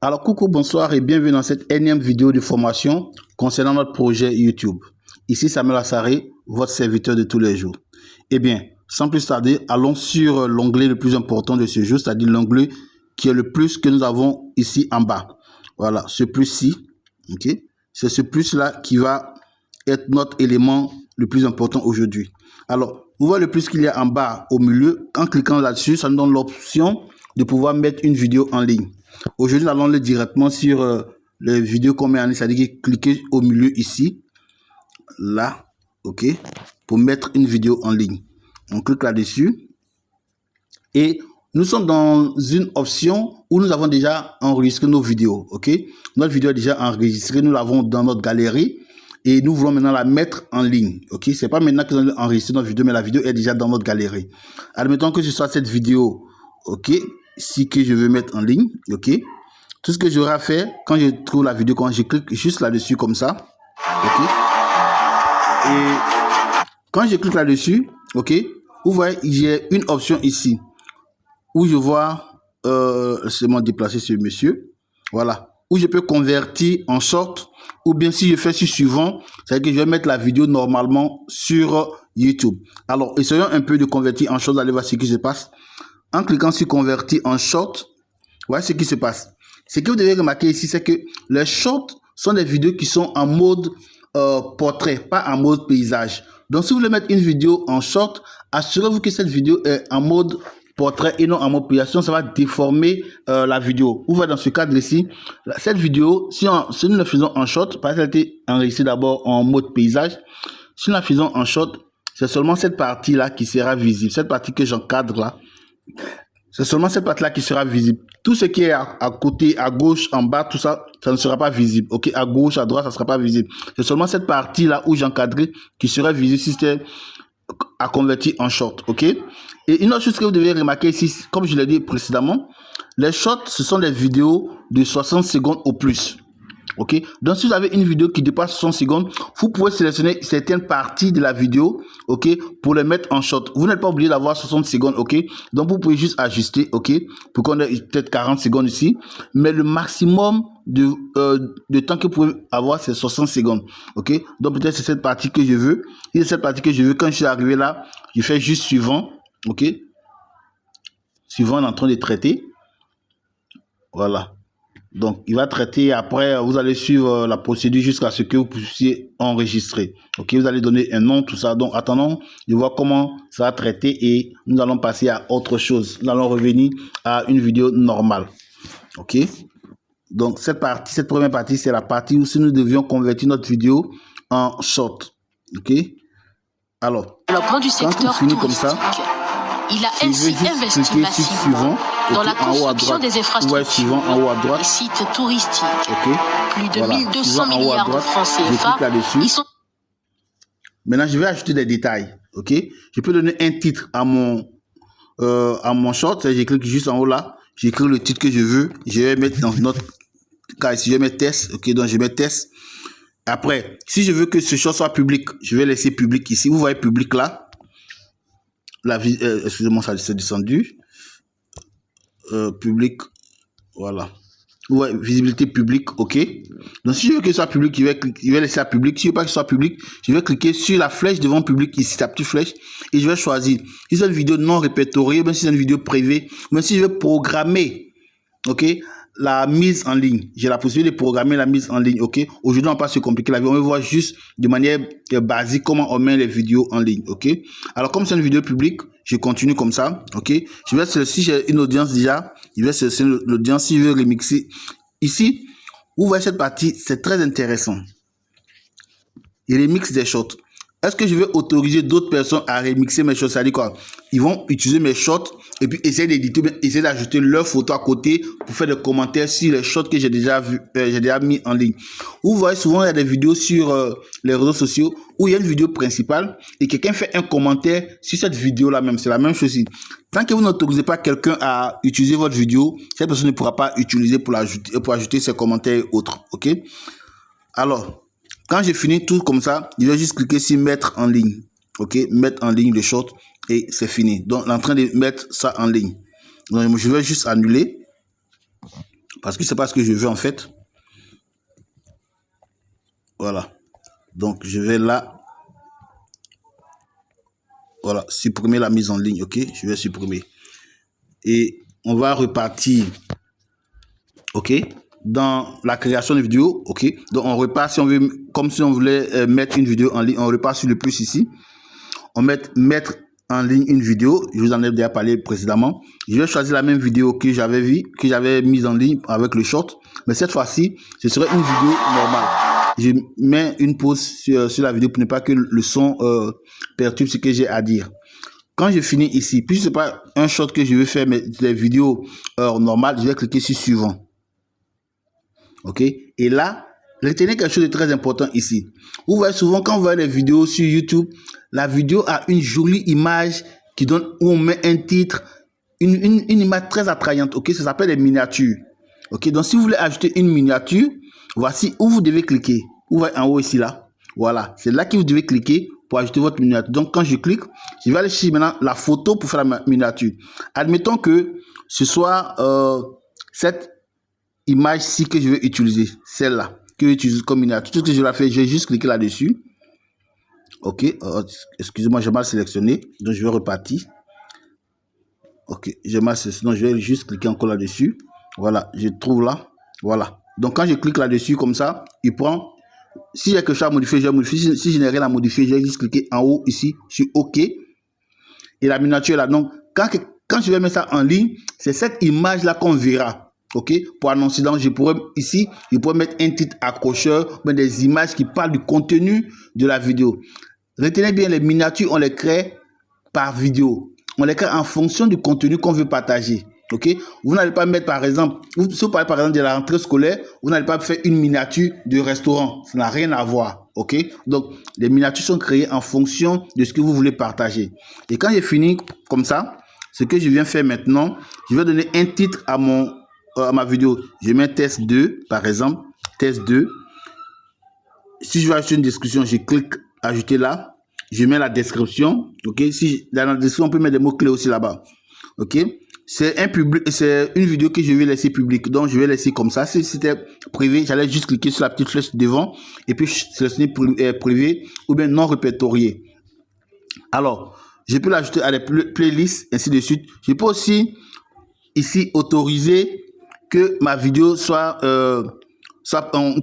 Alors, coucou, bonsoir et bienvenue dans cette énième vidéo de formation concernant notre projet YouTube. Ici Samuel Assaré, votre serviteur de tous les jours. Eh bien, sans plus tarder, allons sur l'onglet le plus important de ce jour, c'est-à-dire l'onglet qui est le plus que nous avons ici en bas. Voilà, ce plus-ci, ok? C'est ce plus-là qui va être notre élément le plus important aujourd'hui. Alors, vous voyez le plus qu'il y a en bas au milieu. En cliquant là-dessus, ça nous donne l'option de pouvoir mettre une vidéo en ligne. Aujourd'hui, nous allons aller directement sur les vidéos qu'on met en ligne, c'est-à-dire cliquez au milieu ici, là, ok, pour mettre une vidéo en ligne. On clique là-dessus et nous sommes dans une option où nous avons déjà enregistré nos vidéos, ok. Notre vidéo est déjà enregistrée, nous l'avons dans notre galerie et nous voulons maintenant la mettre en ligne, ok. C'est pas maintenant que nous allons enregistrer notre vidéo, mais la vidéo est déjà dans notre galerie. Admettons que ce soit cette vidéo, ok, si que je veux mettre en ligne, ok. Tout ce que j'aurai à faire quand je trouve la vidéo, quand je clique juste là-dessus comme ça, ok. Et quand je clique là-dessus, ok, vous voyez, j'ai une option ici où je vois, c'est moi déplacer ce monsieur, voilà, où je peux convertir en short, ou bien si je fais sur suivant, c'est-à-dire que je vais mettre la vidéo normalement sur YouTube. Alors, essayons un peu de convertir en short, allez voir ce qui se passe. En cliquant sur convertir en short, voyez ce qui se passe. Ce que vous devez remarquer ici, c'est que les shorts sont des vidéos qui sont en mode portrait, pas en mode paysage. Donc, si vous voulez mettre une vidéo en short, assurez-vous que cette vidéo est en mode portrait et non en mode paysage. Sinon, ça va déformer la vidéo. Vous voyez dans ce cadre ici, cette vidéo, si nous la faisons en short, parce qu'elle a été enregistrée d'abord en mode paysage, si nous la faisons en short, c'est seulement cette partie-là qui sera visible. Cette partie que j'encadre là, c'est seulement cette partie-là qui sera visible. Tout ce qui est à côté, à gauche, en bas, tout ça, ça ne sera pas visible. Ok, à gauche, à droite, ça ne sera pas visible. C'est seulement cette partie-là où j'encadrais qui sera visible si c'était à convertir en short. Ok. Et une autre chose que vous devez remarquer ici, comme je l'ai dit précédemment, les shorts, ce sont des vidéos de 60 secondes au plus. Ok, donc si vous avez une vidéo qui dépasse 60 secondes, vous pouvez sélectionner certaines parties de la vidéo, ok, pour les mettre en short. Vous n'êtes pas obligé d'avoir 60 secondes, ok, donc vous pouvez juste ajuster, ok, pour qu'on ait peut-être 40 secondes ici, mais le maximum de temps que vous pouvez avoir, c'est 60 secondes, ok. Donc peut-être c'est cette partie que je veux. Si c'est cette partie que je veux, quand je suis arrivé là, je fais juste suivant, ok, suivant, on est en train de traiter, voilà. Donc, il va traiter. Après, vous allez suivre la procédure jusqu'à ce que vous puissiez enregistrer. Ok, vous allez donner un nom, tout ça. Donc, attendons de voir comment ça va traiter et nous allons passer à autre chose. Nous allons revenir à une vidéo normale. Ok. Donc, cette première partie, c'est la partie où si nous devions convertir notre vidéo en short. Ok. Alors, quand on finit comme ça, il a ainsi investi massivement dans la construction des infrastructures, en haut à droite, des sites touristiques. Okay. Plus de 1200 milliards de francs CFA. Maintenant, je vais ajouter des détails. Ok, je peux donner un titre à mon short. Je clique juste en haut là. J'écris le titre que je veux. Je vais mettre dans notre cas ici, je vais mettre test. Ok, donc je mets test. Après, si je veux que ce short soit public, je vais laisser public ici. Vous voyez public là. Excusez-moi, ça s'est descendu. Public, voilà. Ouais, visibilité publique, ok. Donc si je veux que ce soit public, je vais laisser à public. Si je veux pas que ce soit public, je vais cliquer sur la flèche devant public ici, la petite flèche, et je vais choisir si c'est une vidéo non répertoriée, même si c'est une vidéo privée, même si je veux programmer, ok, la mise en ligne. J'ai la possibilité de programmer la mise en ligne, ok. Aujourd'hui, on va pas se compliquer la vie, on va voir juste de manière basique comment on met les vidéos en ligne, ok. Alors comme c'est une vidéo publique, je continue comme ça, ok. Je vais sélectionner, si j'ai une audience déjà, je vais sélectionner l'audience. Si je veux remixer ici, vous voyez cette partie, c'est très intéressant. Il remix des shorts. Est-ce que je vais autoriser d'autres personnes à remixer mes shorts? C'est-à-dire quoi? Ils vont utiliser mes shorts et puis essayer d'éditer, essayer d'ajouter leur photo à côté pour faire des commentaires sur les shorts que j'ai déjà vu, j'ai déjà mis en ligne. Vous voyez souvent il y a des vidéos sur les réseaux sociaux où il y a une vidéo principale et quelqu'un fait un commentaire sur cette vidéo là même. C'est la même chose ici. Tant que vous n'autorisez pas quelqu'un à utiliser votre vidéo, cette personne ne pourra pas utiliser pour ajouter ses commentaires et autres. Ok? Alors, quand j'ai fini tout comme ça, je vais juste cliquer sur mettre en ligne. Ok, mettre en ligne le short et c'est fini. Donc, en train de mettre ça en ligne. Donc, je vais juste annuler. parce que c'est pas ce que je veux en fait. Voilà. Donc, je vais là. Voilà, supprimer la mise en ligne, ok? Je vais supprimer. Et on va repartir, ok? Dans la création de vidéo, ok? Donc, on repart, si on veut, comme si on voulait mettre une vidéo en ligne, on repart sur le plus ici. On met mettre en ligne une vidéo. Je vous en ai déjà parlé précédemment. Je vais choisir la même vidéo que j'avais vue, que j'avais mise en ligne avec le short. Mais cette fois-ci, ce serait une vidéo normale. Je mets une pause sur la vidéo pour ne pas que le son perturbe ce que j'ai à dire. Quand je finis ici, puis ce n'est pas un short que je veux faire, mais des vidéos normales, je vais cliquer sur suivant. Ok? Et là, retenez quelque chose de très important ici. Vous voyez souvent quand vous voyez les vidéos sur YouTube, la vidéo a une jolie image qui donne, où on met un titre, une image très attrayante. Ok? Ça s'appelle les miniatures. Ok? Donc si vous voulez ajouter une miniature, voici où vous devez cliquer. Vous voyez en haut ici là. Voilà. C'est là que vous devez cliquer pour ajouter votre miniature. Donc quand je clique, je vais aller chercher maintenant la photo pour faire la miniature. Admettons que ce soit cette image-ci que je vais utiliser. Celle-là que j'utilise comme miniature. Tout ce que je vais faire, je vais juste cliquer là-dessus. Ok. Excusez-moi, j'ai mal sélectionné. Donc je vais repartir. Ok. J'ai mal sélectionné. Donc je vais juste cliquer encore là-dessus. Voilà. Je trouve là. Voilà. Donc quand je clique là-dessus comme ça, il prend. Si j'ai quelque chose à modifier, je vais modifier. Si je n'ai rien à modifier, je vais juste cliquer en haut ici sur OK. Et la miniature là. Donc quand je vais mettre ça en ligne, c'est cette image là qu'on verra. Ok. Pour annoncer, donc je pourrais ici, je pourrais mettre un titre accrocheur, mais des images qui parlent du contenu de la vidéo. Retenez bien, les miniatures, on les crée par vidéo. On les crée en fonction du contenu qu'on veut partager. Ok, vous n'allez pas mettre par exemple, si vous parlez par exemple de la rentrée scolaire, vous n'allez pas faire une miniature de restaurant, ça n'a rien à voir. Ok, donc les miniatures sont créées en fonction de ce que vous voulez partager. Et quand j'ai fini comme ça, ce que je viens faire maintenant, je vais donner un titre à ma vidéo. Je mets test 2 par exemple, test 2. Si je veux ajouter une description, je clique ajouter là, je mets la description. Ok, si dans la description on peut mettre des mots clés aussi là-bas. Ok. C'est une vidéo que je vais laisser publique. Donc, je vais laisser comme ça. Si c'était privé, j'allais juste cliquer sur la petite flèche devant et puis sélectionner privé ou bien non répertorié. Alors, je peux l'ajouter à des playlists, ainsi de suite. Je peux aussi, ici, autoriser que ma vidéo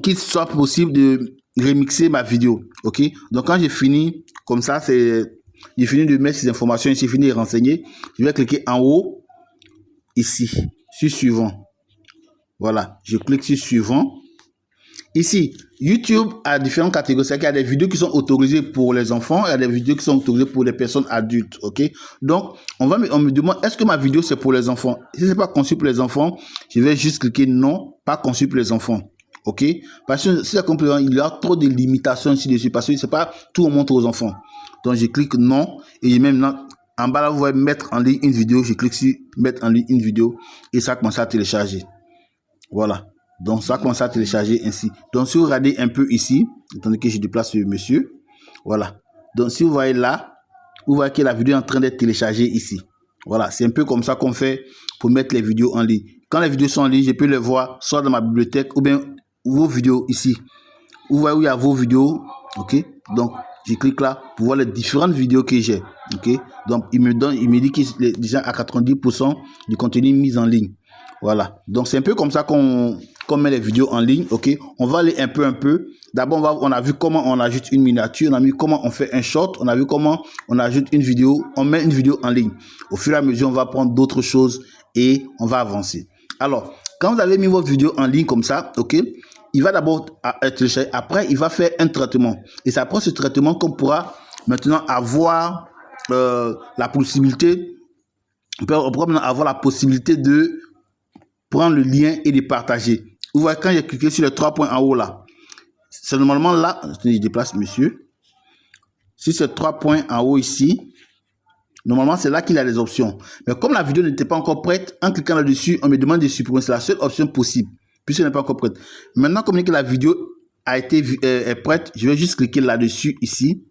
qu'il soit possible de remixer ma vidéo. OK? Donc, quand j'ai fini, comme ça, j'ai fini de mettre ces informations ici, j'ai fini de renseigner. Je vais cliquer en haut. Ici, sur suivant. Voilà, je clique sur suivant. Ici, YouTube a différentes catégories. C'est-à-dire qu'il y a des vidéos qui sont autorisées pour les enfants, il y a des vidéos qui sont autorisées pour les personnes adultes. Ok, donc on me demande est-ce que ma vidéo c'est pour les enfants? Si c'est pas conçu pour les enfants, je vais juste cliquer non, pas conçu pour les enfants. Ok, parce que si c'est complément, il y a trop de limitations ici dessus parce que c'est pas tout on montre aux enfants. Donc je clique non et je mets maintenant. En bas là, vous voyez mettre en ligne une vidéo. Je clique sur mettre en ligne une vidéo et ça commence à télécharger. Voilà. Donc ça commence à télécharger ainsi. Donc si vous regardez un peu ici, attendez que je déplace le monsieur. Voilà. Donc si vous voyez là, vous voyez que la vidéo est en train d'être téléchargée ici. Voilà. C'est un peu comme ça qu'on fait pour mettre les vidéos en ligne. Quand les vidéos sont en ligne, je peux les voir soit dans ma bibliothèque ou bien vos vidéos ici. Vous voyez où il y a vos vidéos. Ok. Donc je clique là pour voir les différentes vidéos que j'ai. Ok, donc il me dit qu'il est déjà à 90% du contenu mis en ligne. Voilà, donc c'est un peu comme ça qu'on met les vidéos en ligne. Ok, on va aller un peu. D'abord, on a vu comment on ajoute une miniature, on a vu comment on fait un short, on a vu comment on ajoute une vidéo, on met une vidéo en ligne. Au fur et à mesure, on va prendre d'autres choses et on va avancer. Alors, quand vous avez mis votre vidéo en ligne comme ça, ok, il va d'abord télécharger. Après, il va faire un traitement. Et c'est après ce traitement qu'on pourra maintenant avoir la possibilité, on pourra maintenant avoir la possibilité de prendre le lien et de partager. Vous voyez, quand j'ai cliqué sur les 3 points en haut là, c'est normalement là, je déplace monsieur. Si c'est 3 points en haut ici, normalement c'est là qu'il y a les options. Mais comme la vidéo n'était pas encore prête, en cliquant là-dessus, on me demande de supprimer. C'est la seule option possible, puisqu'elle n'est pas encore prête. Maintenant, comme la vidéo est prête, je vais juste cliquer là-dessus ici.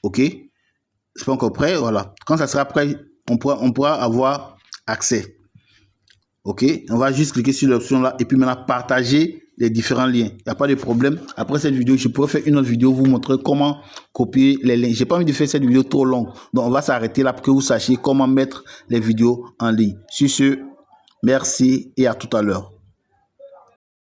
Ok. C'est pas encore prêt, voilà. Quand ça sera prêt, on pourra avoir accès. Ok, on va juste cliquer sur l'option là et puis maintenant partager les différents liens. Il n'y a pas de problème. Après cette vidéo, je pourrais faire une autre vidéo, vous montrer comment copier les liens. J'ai pas envie de faire cette vidéo trop longue. Donc, on va s'arrêter là pour que vous sachiez comment mettre les vidéos en ligne. Sur ce, merci et à tout à l'heure.